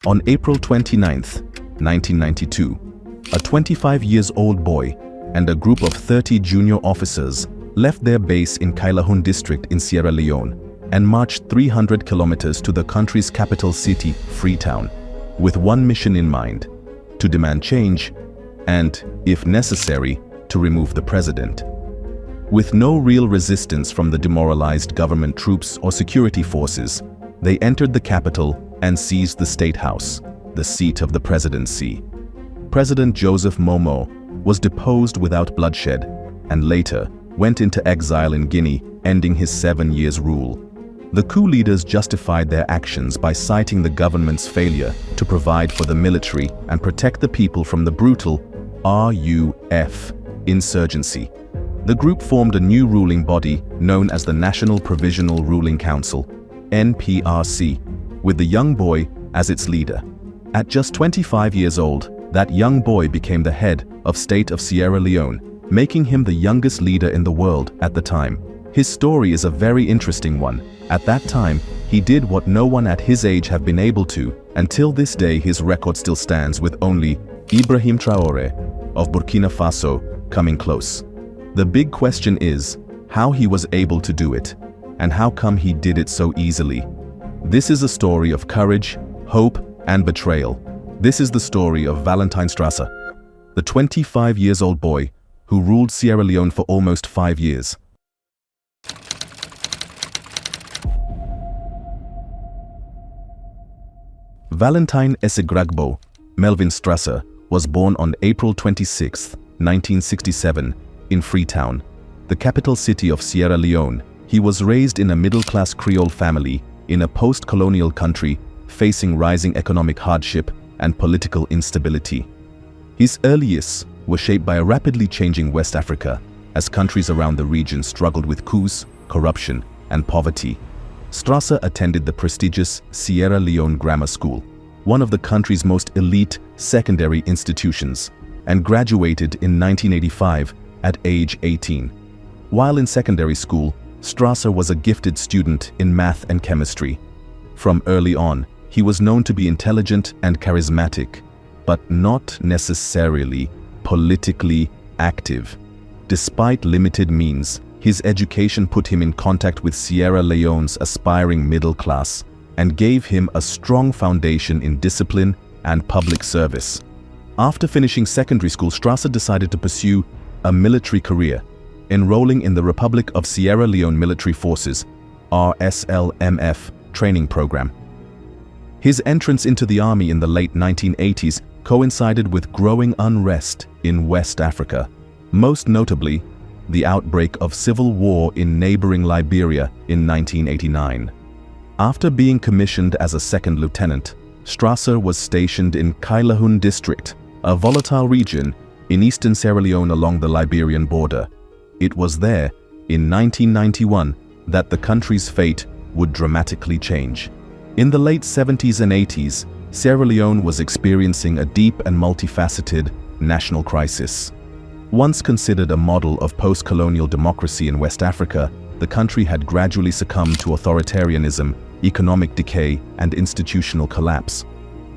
On April 29, 1992, a 25-year-old boy and a group of 30 junior officers left their base in Kailahun district in Sierra Leone and marched 300 kilometers to the country's capital city, Freetown, with one mission in mind: to demand change and, if necessary, to remove the president. With no real resistance from the demoralized government troops or security forces, they entered the capital and seized the State House, the seat of the presidency. President Joseph Momoh was deposed without bloodshed and later went into exile in Guinea, ending his 7 years' rule. The coup leaders justified their actions by citing the government's failure to provide for the military and protect the people from the brutal RUF insurgency. The group formed a new ruling body known as the National Provisional Ruling Council, NPRC, with the young boy as its leader. At just 25 years old, that young boy became the head of state of Sierra Leone, making him the youngest leader in the world at the time. His story is a very interesting one. At that time, he did what no one at his age have been able to. Until this day, his record still stands, with only Ibrahim Traoré of Burkina Faso coming close. The big question is how he was able to do it, and how come he did it so easily. This is a story of courage, hope, and betrayal. This is the story of Valentine Strasser, the 25-year-old boy who ruled Sierra Leone for almost 5 years. Valentine Esegragbo Melvine Strasser was born on April 26, 1967, in Freetown, the capital city of Sierra Leone. He was raised in a middle-class Creole family in a post-colonial country facing rising economic hardship and political instability. His early years were shaped by a rapidly changing West Africa as countries around the region struggled with coups, corruption, and poverty. Strasser attended the prestigious Sierra Leone Grammar School, one of the country's most elite secondary institutions, and graduated in 1985 at age 18. While in secondary school, Strasser was a gifted student in math and chemistry. From early on, he was known to be intelligent and charismatic, but not necessarily politically active. Despite limited means, his education put him in contact with Sierra Leone's aspiring middle class and gave him a strong foundation in discipline and public service. After finishing secondary school, Strasser decided to pursue a military career, enrolling in the Republic of Sierra Leone Military Forces (RSLMF) training program. His entrance into the army in the late 1980s coincided with growing unrest in West Africa, most notably the outbreak of civil war in neighboring Liberia in 1989. After being commissioned as a second lieutenant, Strasser was stationed in Kailahun district, a volatile region in eastern Sierra Leone along the Liberian border. It was there, in 1991, that the country's fate would dramatically change. In the late 70s and 80s, Sierra Leone was experiencing a deep and multifaceted national crisis. Once considered a model of post-colonial democracy in West Africa, the country had gradually succumbed to authoritarianism, economic decay, and institutional collapse.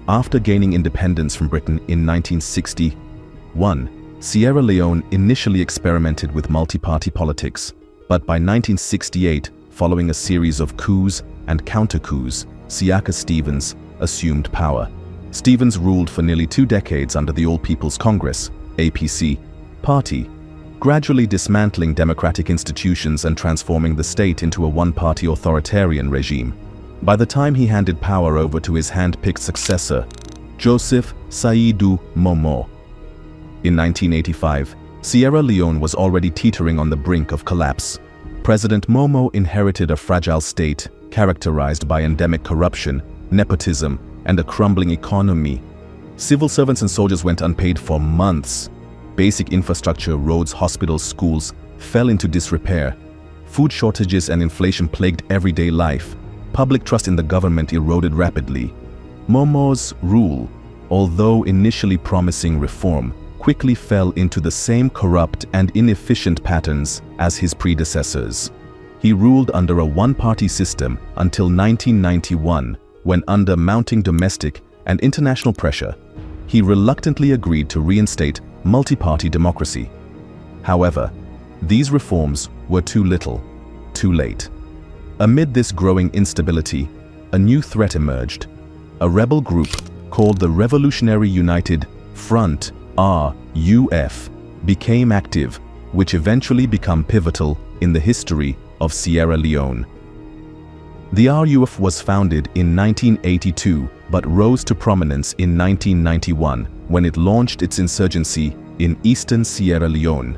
After gaining independence from Britain in 1961, Sierra Leone initially experimented with multi-party politics, but by 1968, following a series of coups and counter-coups, Siaka Stevens assumed power. Stevens ruled for nearly 2 decades under the All People's Congress (APC) party, gradually dismantling democratic institutions and transforming the state into a one-party authoritarian regime. By the time he handed power over to his hand-picked successor, Joseph Saidu Momoh, in 1985, Sierra Leone was already teetering on the brink of collapse. President Momoh inherited a fragile state characterized by endemic corruption, nepotism, and a crumbling economy. Civil servants and soldiers went unpaid for months. Basic infrastructure, roads, hospitals, schools, fell into disrepair. Food shortages and inflation plagued everyday life. Public trust in the government eroded rapidly. Momoh's rule, although initially promising reform, quickly fell into the same corrupt and inefficient patterns as his predecessors. He ruled under a one-party system until 1991, when under mounting domestic and international pressure, he reluctantly agreed to reinstate multi-party democracy. However, these reforms were too little, too late. Amid this growing instability, a new threat emerged. A rebel group called the Revolutionary United Front (RUF) became active, which eventually became pivotal in the history of Sierra Leone. The RUF was founded in 1982 but rose to prominence in 1991 when it launched its insurgency in eastern Sierra Leone.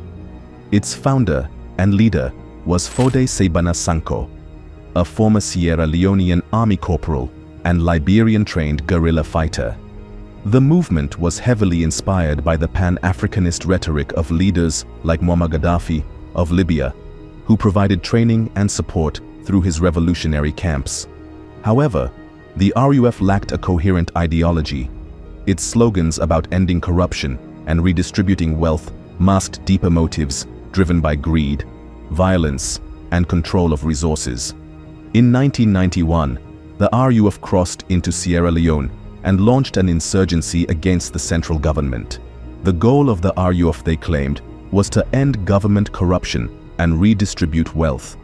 Its founder and leader was Fode Sebana Sanko, a former Sierra Leonean Army corporal and Liberian-trained guerrilla fighter. The movement was heavily inspired by the Pan-Africanist rhetoric of leaders like Muammar Gaddafi of Libya, who provided training and support through his revolutionary camps. However, the RUF lacked a coherent ideology. Its slogans about ending corruption and redistributing wealth masked deeper motives driven by greed, violence, and control of resources. In 1991, the RUF crossed into Sierra Leone and launched an insurgency against the central government. The goal of the RUF, they claimed, was to end government corruption and redistribute wealth.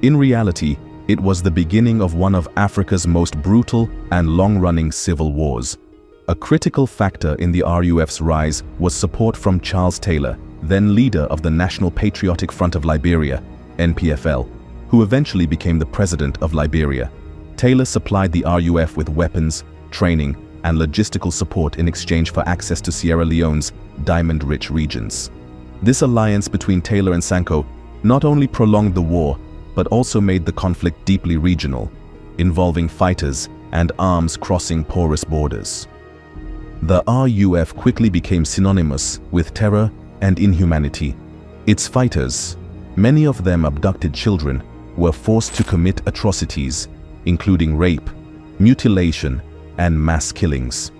In reality, it was the beginning of one of Africa's most brutal and long-running civil wars. A critical factor in the RUF's rise was support from Charles Taylor, then leader of the National Patriotic Front of Liberia, NPFL, who eventually became the president of Liberia. Taylor supplied the RUF with weapons, training, and logistical support in exchange for access to Sierra Leone's diamond-rich regions. This alliance between Taylor and Sanko not only prolonged the war, but also made the conflict deeply regional, involving fighters and arms crossing porous borders. The RUF quickly became synonymous with terror and inhumanity. Its fighters, many of them abducted children, were forced to commit atrocities, including rape, mutilation, and mass killings.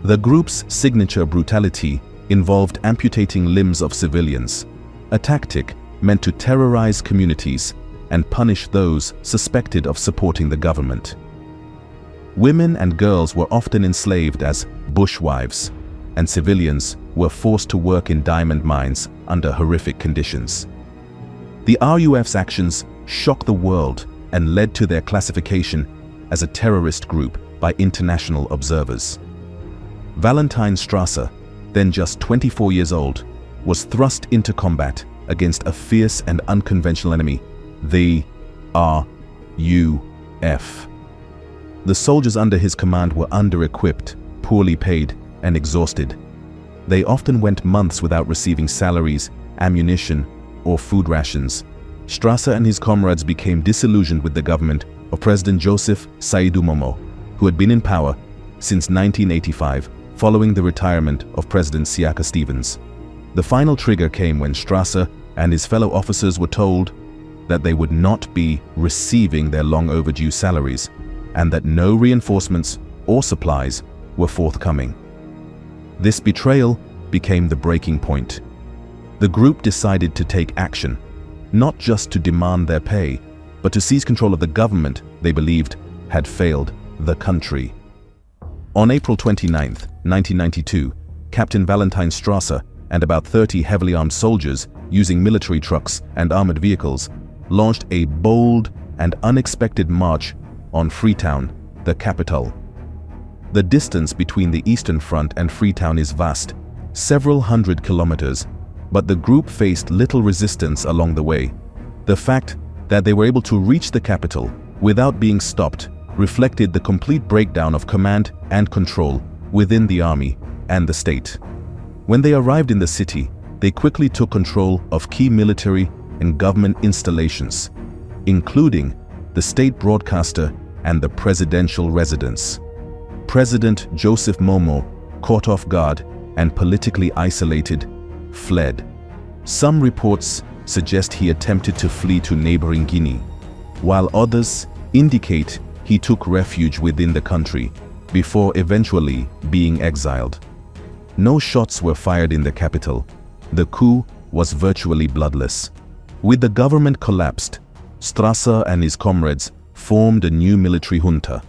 The group's signature brutality involved amputating limbs of civilians, a tactic meant to terrorize communities and punish those suspected of supporting the government. Women and girls were often enslaved as bushwives, and civilians were forced to work in diamond mines under horrific conditions. The RUF's actions shocked the world and led to their classification as a terrorist group by international observers. Valentine Strasser, then just 24 years old, was thrust into combat against a fierce and unconventional enemy, the RUF. The soldiers under his command were under-equipped, poorly paid, and exhausted. They often went months without receiving salaries, ammunition, or food rations. Strasser and his comrades became disillusioned with the government of President Joseph Saidu Momoh, who had been in power since 1985, following the retirement of President Siaka Stevens. The final trigger came when Strasser and his fellow officers were told that they would not be receiving their long overdue salaries and that no reinforcements or supplies were forthcoming. This betrayal became the breaking point. The group decided to take action, not just to demand their pay, but to seize control of the government they believed had failed the country. On April 29, 1992, Captain Valentine Strasser and about 30 heavily armed soldiers using military trucks and armored vehicles launched a bold and unexpected march on Freetown, the capital. The distance between the Eastern Front and Freetown is vast, several hundred kilometers, but the group faced little resistance along the way. The fact that they were able to reach the capital without being stopped reflected the complete breakdown of command and control within the army and the state. When they arrived in the city, they quickly took control of key military and government installations, including the state broadcaster and the presidential residence. President Joseph Momoh, caught off guard and politically isolated, fled. Some reports suggest he attempted to flee to neighboring Guinea, while others indicate he took refuge within the country before eventually being exiled. No shots were fired in the capital. The coup was virtually bloodless. With the government collapsed, Strasser and his comrades formed a new military junta,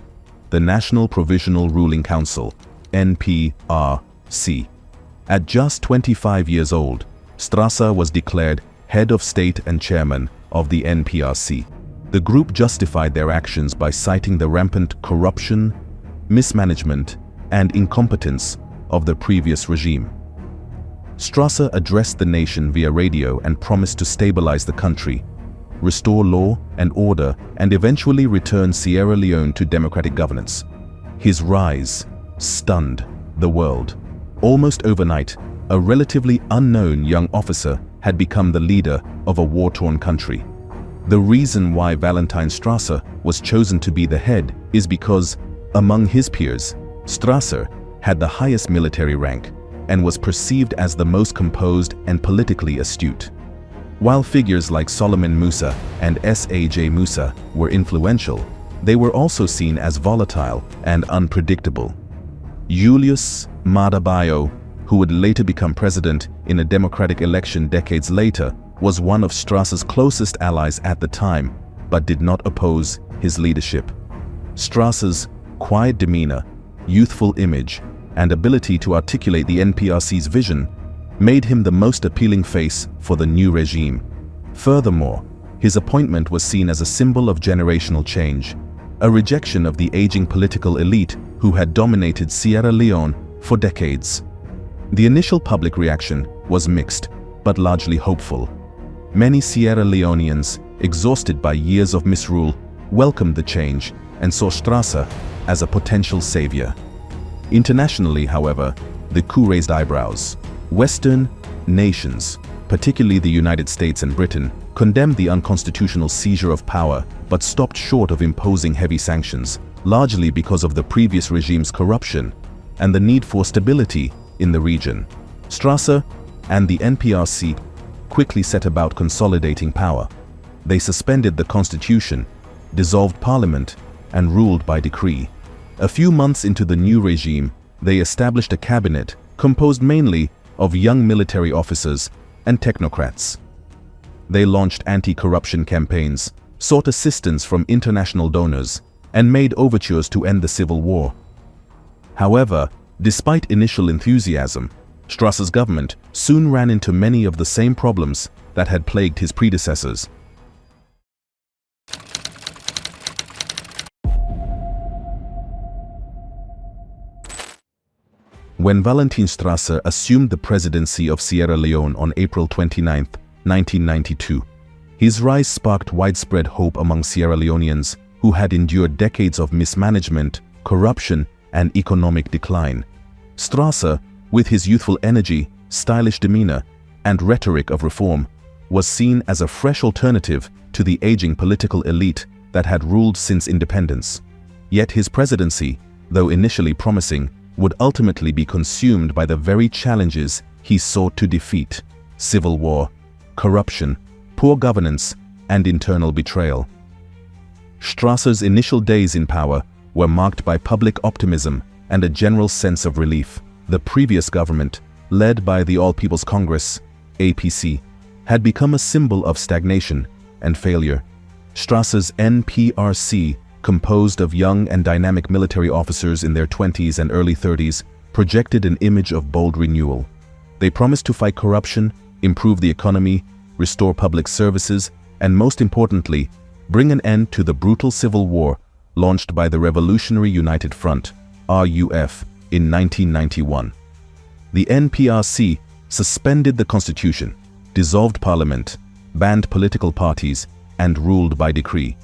the National Provisional Ruling Council, NPRC. At just 25 years old, Strasser was declared head of state and chairman of the NPRC. The group justified their actions by citing the rampant corruption, mismanagement, and incompetence of the previous regime. Strasser addressed the nation via radio and promised to stabilize the country, restore law and order, and eventually return Sierra Leone to democratic governance. His rise stunned the world. Almost overnight, a relatively unknown young officer had become the leader of a war-torn country. The reason why Valentine Strasser was chosen to be the head is because, among his peers, Strasser had the highest military rank and was perceived as the most composed and politically astute. While figures like Solomon Musa and Saj Musa were influential, they were also seen as volatile and unpredictable. Julius Maada Bio, who would later become president in a democratic election decades later, was one of Strasser's closest allies at the time, but did not oppose his leadership. Strasser's quiet demeanor, youthful image, and ability to articulate the NPRC's vision made him the most appealing face for the new regime. Furthermore, his appointment was seen as a symbol of generational change, a rejection of the aging political elite who had dominated Sierra Leone for decades. The initial public reaction was mixed, but largely hopeful. Many Sierra Leoneans, exhausted by years of misrule, welcomed the change and saw Strasser as a potential savior. Internationally, however, the coup raised eyebrows. Western nations, particularly the United States and Britain, condemned the unconstitutional seizure of power but stopped short of imposing heavy sanctions, largely because of the previous regime's corruption and the need for stability in the region. Strasser and the NPRC quickly set about consolidating power. They suspended the constitution, dissolved parliament, and ruled by decree. A few months into the new regime, they established a cabinet composed mainly of young military officers and technocrats. They launched anti-corruption campaigns, sought assistance from international donors, and made overtures to end the civil war. However, despite initial enthusiasm, Strasser's government soon ran into many of the same problems that had plagued his predecessors. When Valentine Strasser assumed the presidency of Sierra Leone on April 29, 1992, his rise sparked widespread hope among Sierra Leoneans who had endured decades of mismanagement, corruption, and economic decline. Strasser, with his youthful energy, stylish demeanor, and rhetoric of reform, was seen as a fresh alternative to the aging political elite that had ruled since independence. Yet his presidency, though initially promising, would ultimately be consumed by the very challenges he sought to defeat: civil war, corruption, poor governance, and internal betrayal. Strasser's initial days in power were marked by public optimism and a general sense of relief. The previous government, led by the All People's Congress, APC, had become a symbol of stagnation and failure. Strasser's NPRC, composed of young and dynamic military officers in their 20s and early 30s, projected an image of bold renewal. They promised to fight corruption, improve the economy, restore public services, and most importantly, bring an end to the brutal civil war launched by the Revolutionary United Front, RUF, in 1991. The NPRC suspended the constitution, dissolved parliament, banned political parties, and ruled by decree.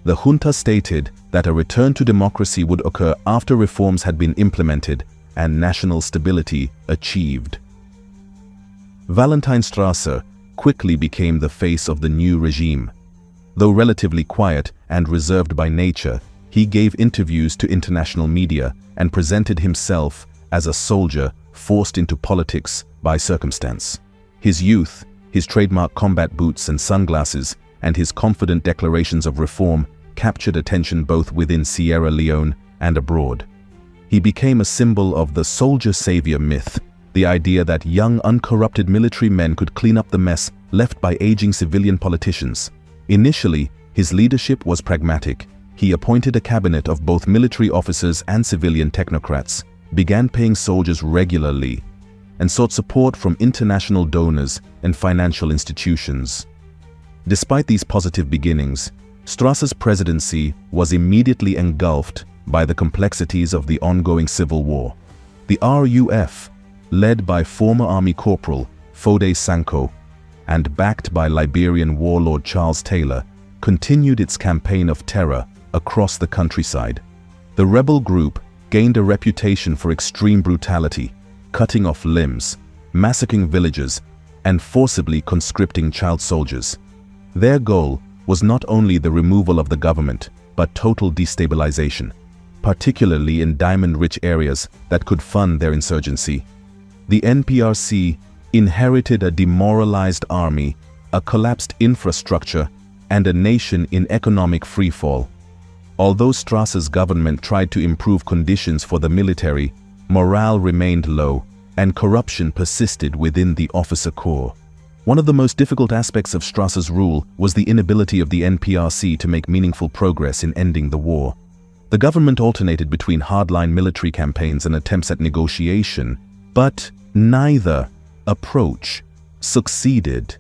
The junta stated that a return to democracy would occur after reforms had been implemented and national stability achieved. Valentine Strasser quickly became the face of the new regime. Though relatively quiet and reserved by nature, he gave interviews to international media and presented himself as a soldier forced into politics by circumstance. His youth, his trademark combat boots and sunglasses, and his confident declarations of reform captured attention both within Sierra Leone and abroad. He became a symbol of the soldier-savior myth, the idea that young, uncorrupted military men could clean up the mess left by aging civilian politicians. Initially, his leadership was pragmatic. he appointed a cabinet of both military officers and civilian technocrats, began paying soldiers regularly, and sought support from international donors and financial institutions. Despite these positive beginnings, Strasser's presidency was immediately engulfed by the complexities of the ongoing civil war. The RUF, led by former Army Corporal Foday Sankoh and backed by Liberian warlord Charles Taylor, continued its campaign of terror across the countryside. The rebel group gained a reputation for extreme brutality, cutting off limbs, massacring villagers, and forcibly conscripting child soldiers. Their goal was not only the removal of the government, but total destabilization, particularly in diamond-rich areas that could fund their insurgency. The NPRC inherited a demoralized army, a collapsed infrastructure, and a nation in economic freefall. Although Strasser's government tried to improve conditions for the military, morale remained low, and corruption persisted within the officer corps. One of the most difficult aspects of Strasser's rule was the inability of the NPRC to make meaningful progress in ending the war. The government alternated between hardline military campaigns and attempts at negotiation, but neither approach succeeded.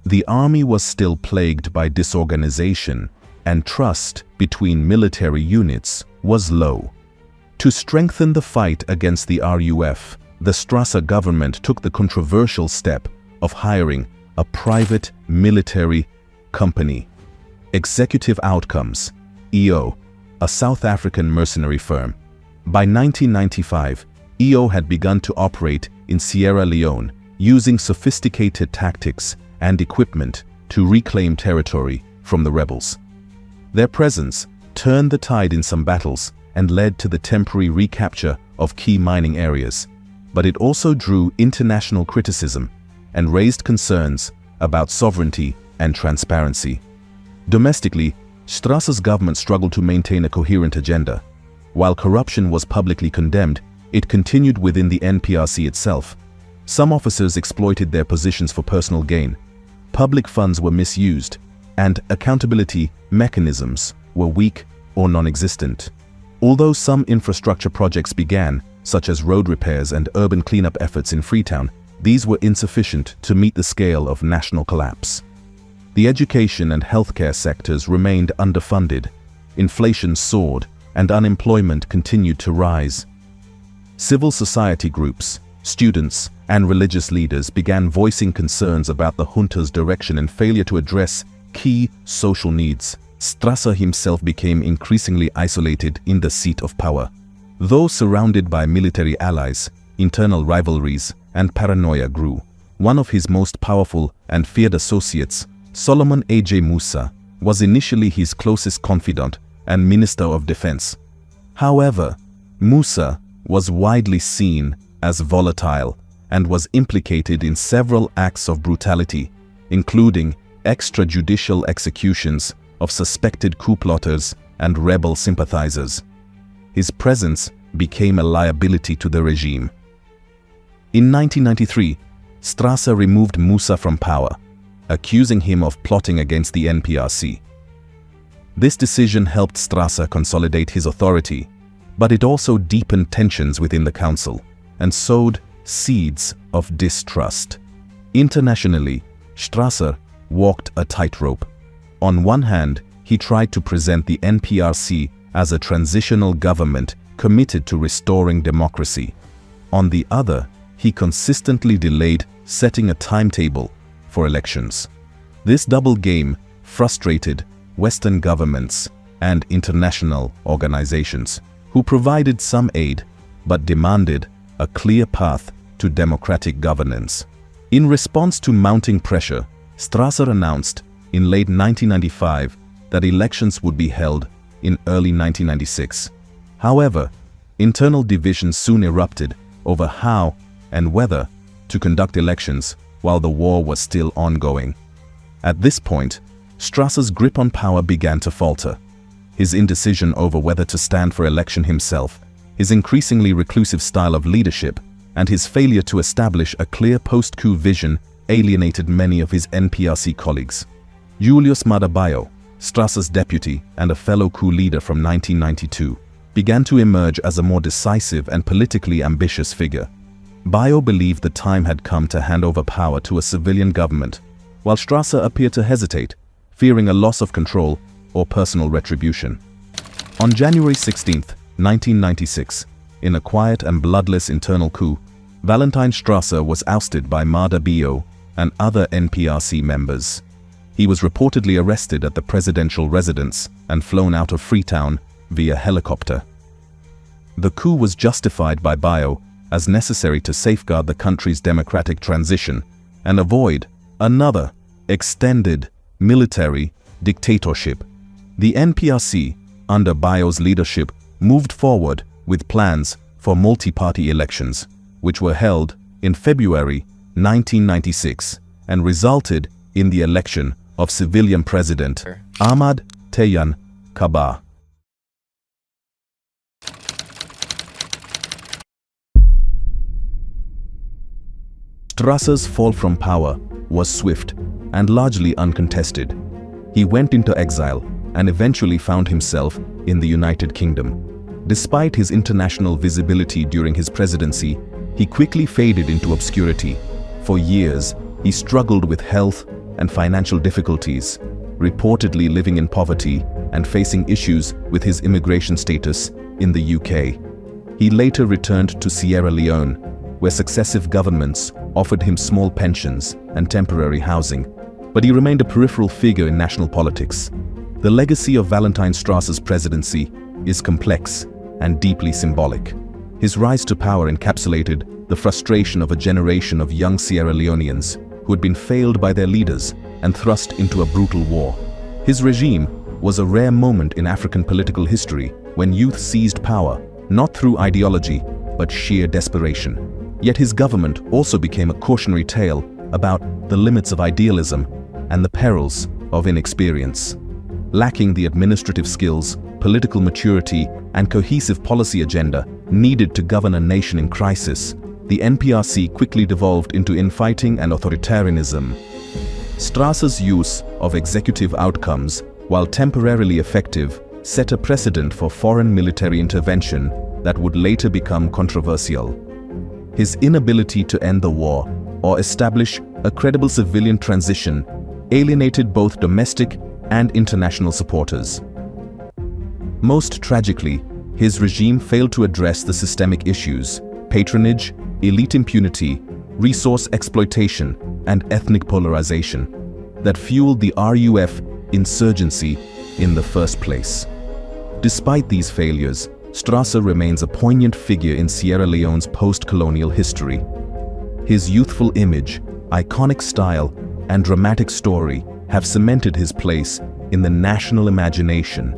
The army was still plagued by disorganization, and trust between military units was low. To strengthen the fight against the RUF, the Strasser government took the controversial step of hiring a private military company, Executive Outcomes, EO, a South African mercenary firm. By 1995, EO had begun to operate in Sierra Leone, using sophisticated tactics and equipment to reclaim territory from the rebels. Their presence turned the tide in some battles and led to the temporary recapture of key mining areas, but it also drew international criticism and raised concerns about sovereignty and transparency. Domestically, Strasser's government struggled to maintain a coherent agenda. While corruption was publicly condemned, it continued within the NPRC itself. Some officers exploited their positions for personal gain, public funds were misused, and accountability mechanisms were weak or non-existent. Although some infrastructure projects began, such as road repairs and urban cleanup efforts in Freetown, these were insufficient to meet the scale of national collapse. The education and healthcare sectors remained underfunded, inflation soared, and unemployment continued to rise. Civil society groups, students, and religious leaders began voicing concerns about the junta's direction and failure to address key social needs. Strasser himself became increasingly isolated in the seat of power. Though surrounded by military allies, internal rivalries and paranoia grew. One of his most powerful and feared associates, Solomon A.J. Musa, was initially his closest confidant and Minister of Defense. However, Musa was widely seen as volatile and was implicated in several acts of brutality, including extrajudicial executions of suspected coup plotters and rebel sympathizers. His presence became a liability to the regime. In 1993, Strasser removed Musa from power, accusing him of plotting against the NPRC. This decision helped Strasser consolidate his authority, but it also deepened tensions within the council and sowed seeds of distrust. Internationally, Strasser walked a tightrope. On one hand, he tried to present the NPRC as a transitional government committed to restoring democracy. On the other, he consistently delayed setting a timetable for elections. This double game frustrated Western governments and international organizations, who provided some aid but demanded a clear path to democratic governance. In response to mounting pressure, Strasser announced in late 1995 that elections would be held in early 1996. However, internal divisions soon erupted over how and whether to conduct elections while the war was still ongoing. At this point, Strasser's grip on power began to falter. His indecision over whether to stand for election himself, his increasingly reclusive style of leadership, and his failure to establish a clear post-coup vision alienated many of his NPRC colleagues. Julius Maada Bio, Strasser's deputy and a fellow coup leader from 1992, began to emerge as a more decisive and politically ambitious figure. Momoh believed the time had come to hand over power to a civilian government, while Strasser appeared to hesitate, fearing a loss of control or personal retribution. On January 16, 1996, in a quiet and bloodless internal coup, Valentine Strasser was ousted by Momoh and other NPRC members. He was reportedly arrested at the presidential residence and flown out of Freetown via helicopter. The coup was justified by Momoh as necessary to safeguard the country's democratic transition and avoid another extended military dictatorship. The NPRC, under Momoh's leadership, moved forward with plans for multi-party elections, which were held in February 1996 and resulted in the election of civilian President Ahmad Tejan Kaba. Strasser's fall from power was swift and largely uncontested. He went into exile and eventually found himself in the United Kingdom. Despite his international visibility during his presidency, he quickly faded into obscurity. For years, he struggled with health and financial difficulties, reportedly living in poverty and facing issues with his immigration status in the UK. He later returned to Sierra Leone, where successive governments offered him small pensions and temporary housing, but he remained a peripheral figure in national politics. The legacy of Valentine Strasser's presidency is complex and deeply symbolic. His rise to power encapsulated the frustration of a generation of young Sierra Leoneans who had been failed by their leaders and thrust into a brutal war. His regime was a rare moment in African political history when youth seized power, not through ideology, but sheer desperation. Yet his government also became a cautionary tale about the limits of idealism and the perils of inexperience. Lacking the administrative skills, political maturity, and cohesive policy agenda needed to govern a nation in crisis, the NPRC quickly devolved into infighting and authoritarianism. Strasser's use of executive outcomes, while temporarily effective, set a precedent for foreign military intervention that would later become controversial. His inability to end the war or establish a credible civilian transition alienated both domestic and international supporters. Most tragically, his regime failed to address the systemic issues: patronage, elite impunity, resource exploitation, and ethnic polarization that fueled the RUF insurgency in the first place. Despite these failures, Strasser remains a poignant figure in Sierra Leone's post-colonial history. His youthful image, iconic style, and dramatic story have cemented his place in the national imagination.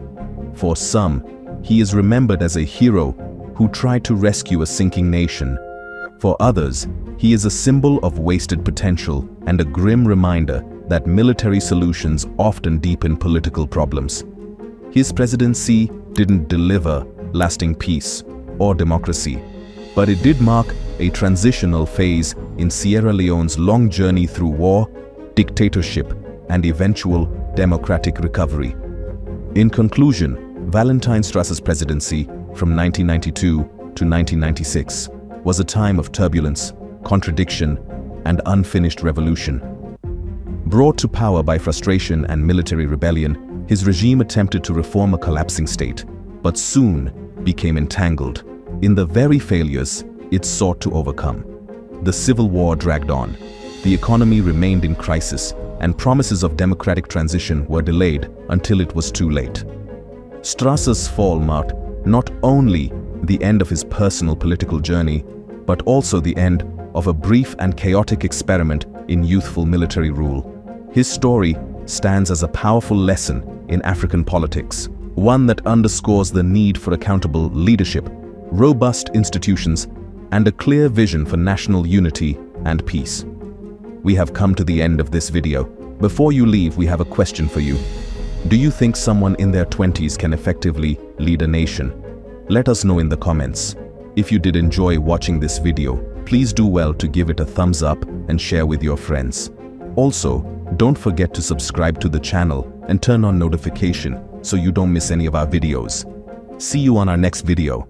For some, he is remembered as a hero who tried to rescue a sinking nation. For others, he is a symbol of wasted potential and a grim reminder that military solutions often deepen political problems. His presidency didn't deliver lasting peace or democracy, but it did mark a transitional phase in Sierra Leone's long journey through war, dictatorship, and eventual democratic recovery. In conclusion, Valentine Strasser's presidency from 1992 to 1996 was a time of turbulence, contradiction, and unfinished revolution. Brought to power by frustration and military rebellion, his regime attempted to reform a collapsing state, but soon became entangled in the very failures it sought to overcome. The civil war dragged on, the economy remained in crisis, and promises of democratic transition were delayed until it was too late. Strasser's fall marked not only the end of his personal political journey, but also the end of a brief and chaotic experiment in youthful military rule. His story stands as a powerful lesson in African politics, one that underscores the need for accountable leadership, robust institutions, and a clear vision for national unity and peace. We have come to the end of this video. Before you leave, we have a question for you. Do you think someone in their 20s can effectively lead a nation? Let us know in the comments. If you did enjoy watching this video, please do well to give it a thumbs up and share with your friends. Also, don't forget to subscribe to the channel and turn on notification so you don't miss any of our videos. See you on our next video.